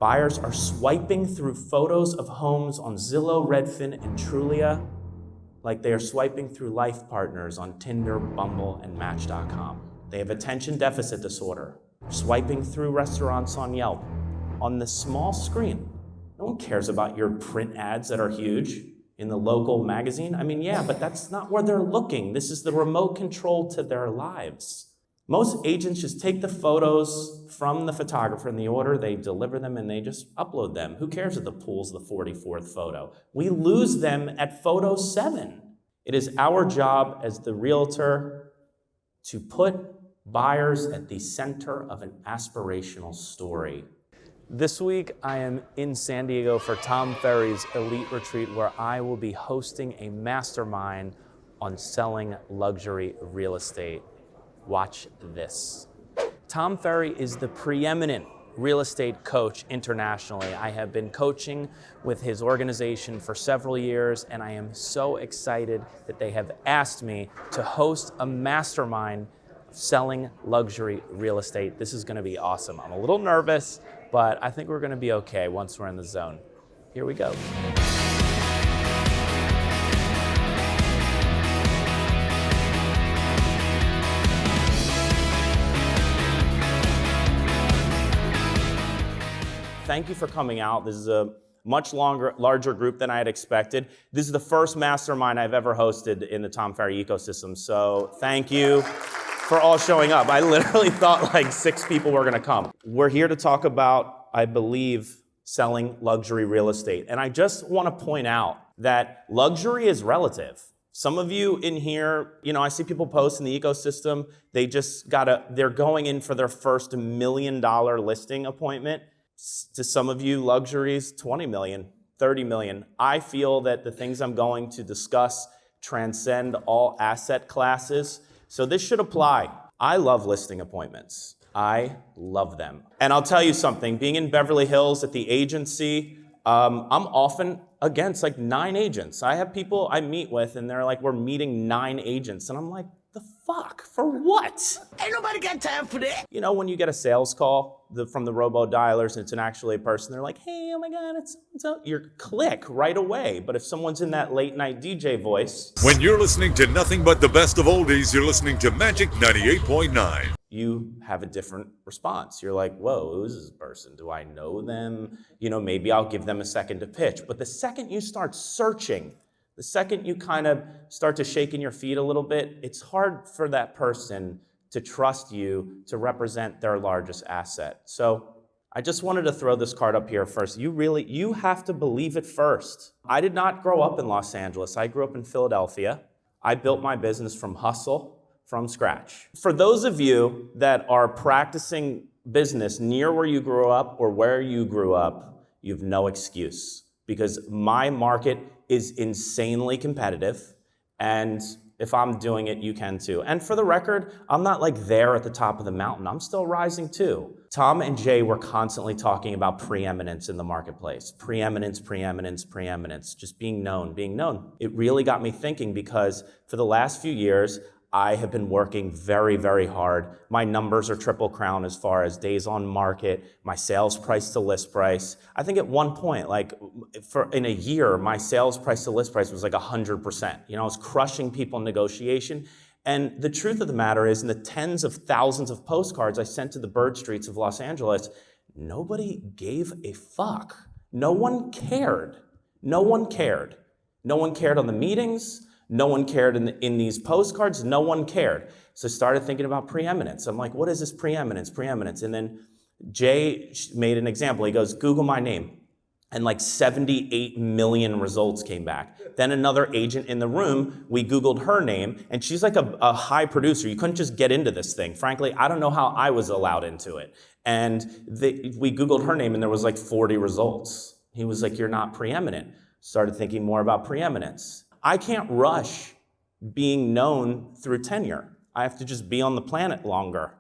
Buyers are swiping through photos of homes on Zillow, Redfin, and Trulia like they are swiping through life partners on Tinder, Bumble, and Match.com. They have attention deficit disorder, swiping through restaurants on Yelp. On this small screen, no one cares about your print ads that are huge in the local magazine. I mean, yeah, but that's not where they're looking. This is the remote control to their lives. Most agents just take the photos from the photographer in the order, they deliver them, and they just upload them. Who cares if the pool's the 44th photo? We lose them at photo 7. It is our job as the realtor to put buyers at the center of an aspirational story. This week, I am in San Diego for Tom Ferry's Elite Retreat, where I will be hosting a mastermind on selling luxury real estate. Watch this. Tom Ferry is the preeminent real estate coach internationally. I have been coaching with his organization for several years, and I am so excited that they have asked me to host a mastermind selling luxury real estate. This is gonna be awesome. I'm a little nervous, but I think we're gonna be okay once we're in the zone. Here we go. Thank you for coming out. This is a much larger group than I had expected. This is the first mastermind I've ever hosted in the Tom Ferry ecosystem, so thank you for all showing up. I literally thought like 6 people were gonna come. We're here to talk about, I believe, selling luxury real estate. And I just wanna point out that luxury is relative. Some of you in here, I see people post in the ecosystem, they're going in for their first $1 million listing appointment. To some of you, luxuries, 20 million, 30 million. I feel that the things I'm going to discuss transcend all asset classes, so this should apply. I love listing appointments. I love them. And I'll tell you something, being in Beverly Hills at the agency, I'm often against like 9 agents. I have people I meet with and they're like, we're meeting 9 agents. And I'm like, the fuck? For what? Ain't nobody got time for that. When you get a sales call from the robo-dialers and it's actually a person, they're like, hey, oh my God, it's you click right away. But if someone's in that late night DJ voice. When you're listening to nothing but the best of oldies, you're listening to Magic 98.9. You have a different response. You're like, whoa, who's this person? Do I know them? Maybe I'll give them a second to pitch. But the second you start searching, the second you kind of start to shake in your feet a little bit, it's hard for that person to trust you to represent their largest asset. So I just wanted to throw this card up here first. You have to believe it first. I did not grow up in Los Angeles. I grew up in Philadelphia. I built my business from hustle, from scratch. For those of you that are practicing business near where you grew up or where you grew up, you have no excuse, because my market is insanely competitive, and if I'm doing it, you can too. And for the record, I'm not like there at the top of the mountain. I'm still rising too. Tom and Jay were constantly talking about preeminence in the marketplace. Preeminence, preeminence, preeminence, just being known, being known. It really got me thinking, because for the last few years, I have been working very, very hard. My numbers are triple crown as far as days on market, my sales price to list price. I think at one point, in a year, my sales price to list price was like 100%. I was crushing people in negotiation. And the truth of the matter is, in the tens of thousands of postcards I sent to the bird streets of Los Angeles, nobody gave a fuck. No one cared. No one cared. No one cared on the meetings. No one cared in these postcards. No one cared. So I started thinking about preeminence. I'm like, what is this preeminence? Preeminence. And then Jay made an example. He goes, Google my name. And like 78 million results came back. Then another agent in the room, we Googled her name, and she's like a high producer. You couldn't just get into this thing. Frankly, I don't know how I was allowed into it. And we Googled her name, and there was like 40 results. He was like, you're not preeminent. Started thinking more about preeminence. I can't rush being known through tenure. I have to just be on the planet longer.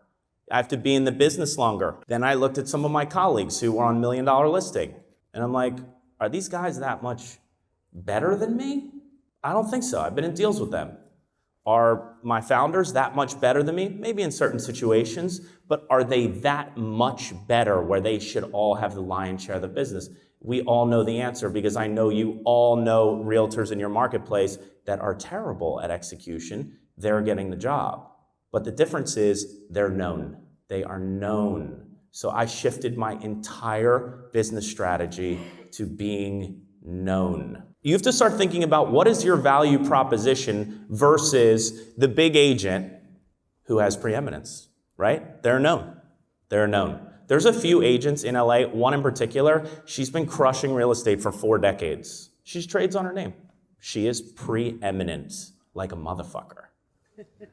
I have to be in the business longer. Then I looked at some of my colleagues who were on $1 million listing. And I'm like, are these guys that much better than me? I don't think so. I've been in deals with them. Are my founders that much better than me? Maybe in certain situations, but are they that much better where they should all have the lion's share of the business? We all know the answer, because I know you all know realtors in your marketplace that are terrible at execution. They're getting the job. But the difference is they're known. They are known. So I shifted my entire business strategy to being known. You have to start thinking about what is your value proposition versus the big agent who has preeminence, right? They're known. They're known. There's a few agents in LA, one in particular, she's been crushing real estate for 4 decades. She trades on her name. She is preeminent like a motherfucker.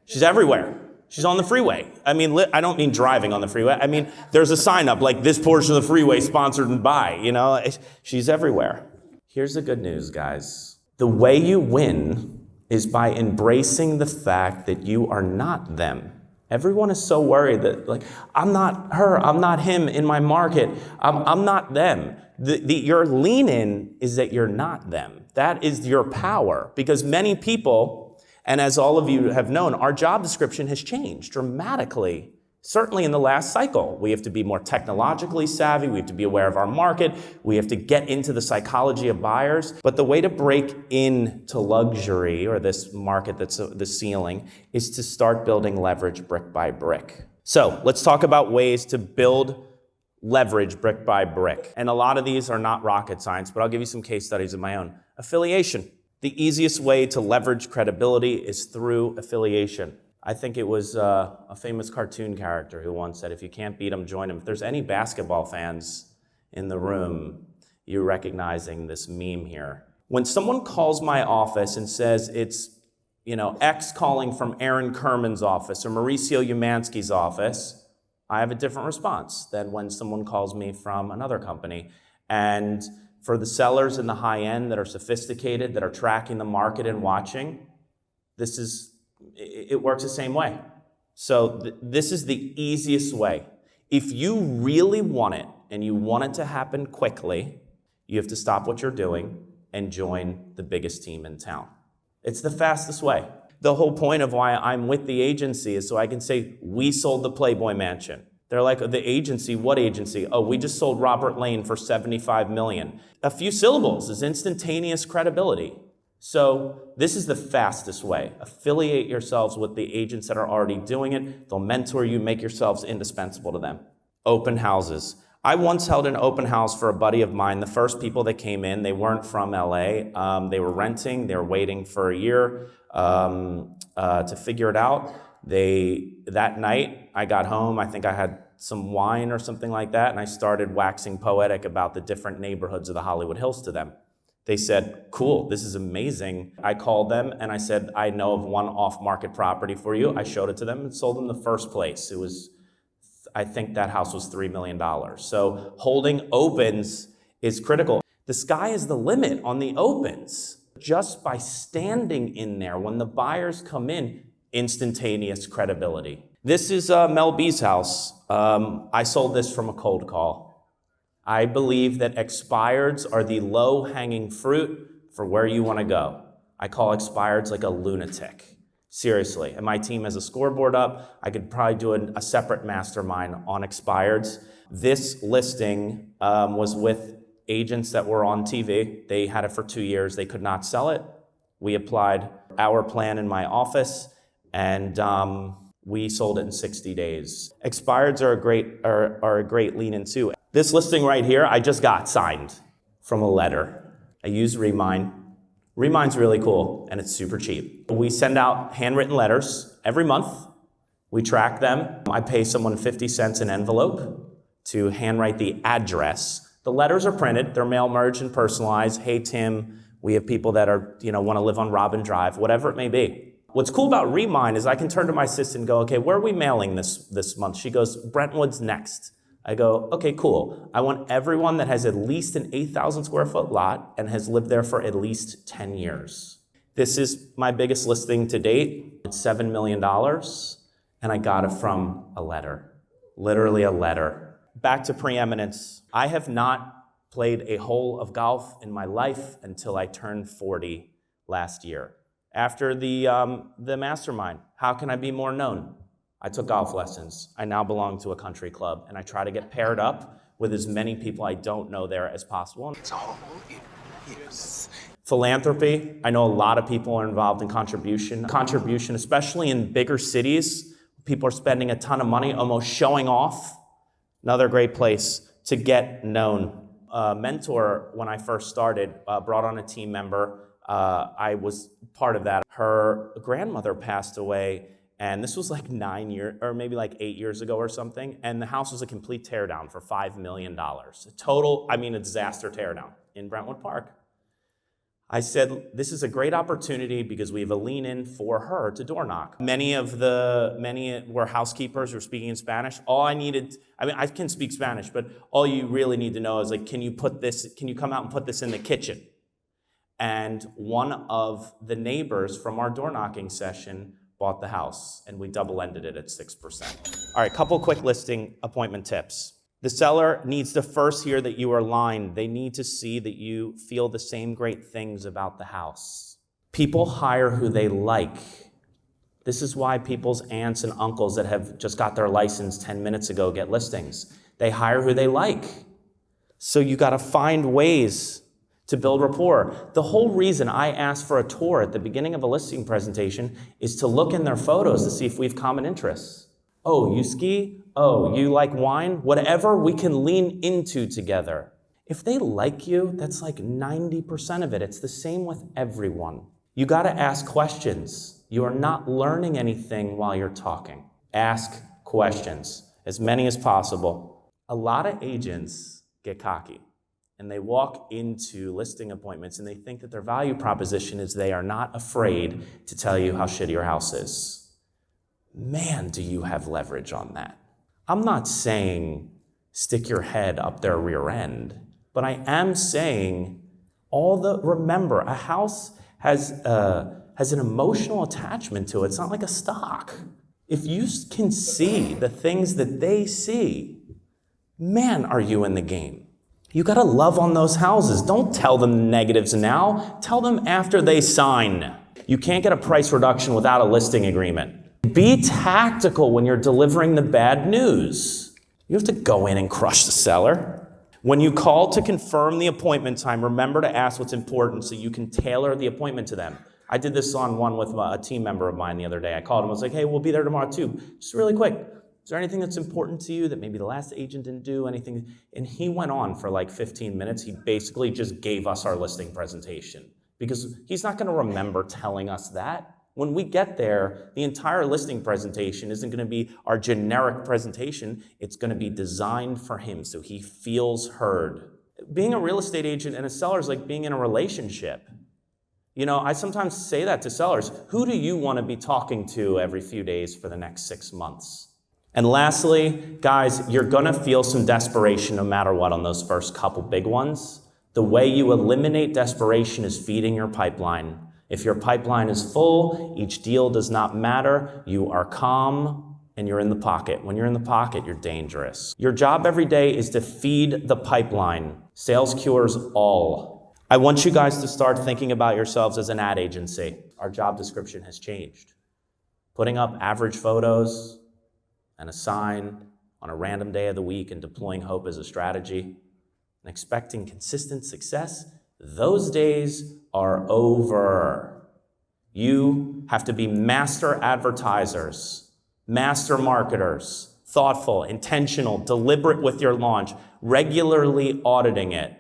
She's everywhere. She's on the freeway. I mean, I don't mean driving on the freeway. I mean, there's a sign up like this portion of the freeway sponsored by, she's everywhere. Here's the good news, guys. The way you win is by embracing the fact that you are not them. Everyone is so worried that, I'm not her, I'm not him in my market, I'm not them. Your lean-in is that you're not them. That is your power, because many people, and as all of you have known, our job description has changed dramatically. Certainly in the last cycle, we have to be more technologically savvy, we have to be aware of our market, we have to get into the psychology of buyers. But the way to break into luxury, or this market that's the ceiling, is to start building leverage brick by brick. So let's talk about ways to build leverage brick by brick. And a lot of these are not rocket science, but I'll give you some case studies of my own. Affiliation. The easiest way to leverage credibility is through affiliation. I think it was a famous cartoon character who once said, if you can't beat them, join them. If there's any basketball fans in the room, you're recognizing this meme here. When someone calls my office and says it's, X calling from Aaron Kerman's office or Mauricio Umansky's office, I have a different response than when someone calls me from another company. And for the sellers in the high end that are sophisticated, that are tracking the market and watching, it works the same way. So this is the easiest way. If you really want it and you want it to happen quickly, you have to stop what you're doing and join the biggest team in town. It's the fastest way. The whole point of why I'm with the agency is so I can say, we sold the Playboy Mansion. They're like, the agency, what agency? Oh, we just sold Robert Lane for $75 million. A few syllables is instantaneous credibility. So this is the fastest way. Affiliate yourselves with the agents that are already doing it. They'll mentor you, make yourselves indispensable to them. Open houses. I once held an open house for a buddy of mine. The first people that came in, they weren't from LA. They were renting. They were waiting for a year to figure it out. That night, I got home. I think I had some wine or something like that, and I started waxing poetic about the different neighborhoods of the Hollywood Hills to them. They said, cool, this is amazing. I called them and I said, I know of one off-market property for you. I showed it to them and sold them the first place. I think that house was $3 million. So holding opens is critical. The sky is the limit on the opens. Just by standing in there when the buyers come in, instantaneous credibility. This is Mel B's house. I sold this from a cold call. I believe that expireds are the low-hanging fruit for where you want to go. I call expireds like a lunatic. Seriously. And my team has a scoreboard up. I could probably do a separate mastermind on expireds. This listing was with agents that were on TV. They had it for 2 years. They could not sell it. We applied our plan in my office, and we sold it in 60 days. Expireds are a great lean-in too. This listing right here, I just got signed from a letter. I use Remind. Remind's really cool, and it's super cheap. We send out handwritten letters every month. We track them. I pay someone 50 cents an envelope to handwrite the address. The letters are printed. They're mail merged and personalized. Hey, Tim, we have people that are, want to live on Robin Drive, whatever it may be. What's cool about Remind is I can turn to my assistant and go, okay, where are we mailing this month? She goes, Brentwood's next. I go, okay, cool. I want everyone that has at least an 8,000 square foot lot and has lived there for at least 10 years. This is my biggest listing to date. It's $7 million, and I got it from a letter, literally a letter. Back to preeminence. I have not played a hole of golf in my life until I turned 40 last year. After the Mastermind, how can I be more known? I took golf lessons. I now belong to a country club, and I try to get paired up with as many people I don't know there as possible. It's all it is. Philanthropy, I know a lot of people are involved in contribution. Contribution, especially in bigger cities, people are spending a ton of money, almost showing off. Another great place to get known. A mentor, when I first started, brought on a team member. I was part of that. Her grandmother passed away, and this was like 9 years, or maybe like 8 years ago or something, and the house was a complete teardown for $5 million. A disaster teardown in Brentwood Park. I said, this is a great opportunity because we have a lean in for her to door knock. Many were housekeepers who were speaking in Spanish. I can speak Spanish, but all you really need to know is like, can you come out and put this in the kitchen? And one of the neighbors from our door knocking session bought the house, and we double-ended it at 6%. All right, couple quick listing appointment tips. The seller needs to first hear that you are aligned. They need to see that you feel the same great things about the house. People hire who they like. This is why people's aunts and uncles that have just got their license 10 minutes ago get listings. They hire who they like. So you got to find ways to build rapport. The whole reason I ask for a tour at the beginning of a listing presentation is to look in their photos to see if we have common interests. Oh, you ski? Oh, you like wine? Whatever we can lean into together. If they like you, that's like 90% of it. It's the same with everyone. You got to ask questions. You are not learning anything while you're talking. Ask questions, as many as possible. A lot of agents get cocky, and they walk into listing appointments and they think that their value proposition is they are not afraid to tell you how shitty your house is. Man, do you have leverage on that. I'm not saying stick your head up their rear end, but I am saying remember, a house has an emotional attachment to it. It's not like a stock. If you can see the things that they see, man, are you in the game. You gotta love on those houses. Don't tell them the negatives now. Tell them after they sign. You can't get a price reduction without a listing agreement. Be tactical when you're delivering the bad news. You have to go in and crush the seller. When you call to confirm the appointment time, remember to ask what's important so you can tailor the appointment to them. I did this on one with a team member of mine the other day. I called him, I was like, hey, we'll be there tomorrow too. Just really quick, is there anything that's important to you that maybe the last agent didn't do, anything? And he went on for like 15 minutes. He basically just gave us our listing presentation because he's not gonna remember telling us that. When we get there, the entire listing presentation isn't going to be our generic presentation. It's going to be designed for him so he feels heard. Being a real estate agent and a seller is like being in a relationship. You know, I sometimes say that to sellers. Who do you want to be talking to every few days for the next 6 months? And lastly, guys, you're going to feel some desperation no matter what on those first couple big ones. The way you eliminate desperation is feeding your pipeline. If your pipeline is full, each deal does not matter, you are calm, and you're in the pocket. When you're in the pocket, you're dangerous. Your job every day is to feed the pipeline. Sales cures all. I want you guys to start thinking about yourselves as an ad agency. Our job description has changed. Putting up average photos and a sign on a random day of the week and deploying hope as a strategy and expecting consistent success, those days are over. You have to be master advertisers, master marketers, thoughtful, intentional, deliberate with your launch, regularly auditing it.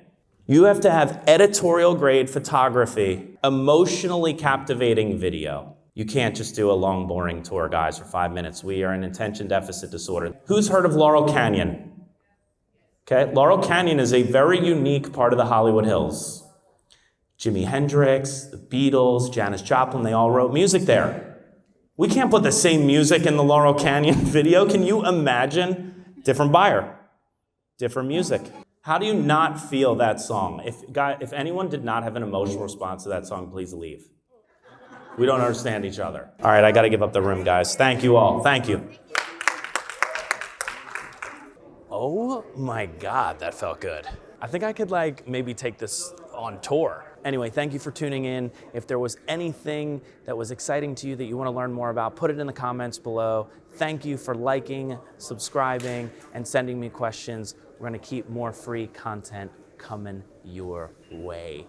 You have to have editorial grade photography, emotionally captivating video. You can't just do a long, boring tour, guys, for 5 minutes. We are in attention deficit disorder. Who's heard of Laurel Canyon? Okay, Laurel Canyon is a very unique part of the Hollywood Hills. Jimi Hendrix, the Beatles, Janis Joplin, they all wrote music there. We can't put the same music in the Laurel Canyon video. Can you imagine? Different buyer, different music. How do you not feel that song? If anyone did not have an emotional response to that song, please leave. We don't understand each other. All right, I got to give up the room, guys. Thank you all. Thank you. Oh my God, that felt good. I think I could maybe take this on tour. Anyway, thank you for tuning in. If there was anything that was exciting to you that you want to learn more about, put it in the comments below. Thank you for liking, subscribing, and sending me questions. We're going to keep more free content coming your way.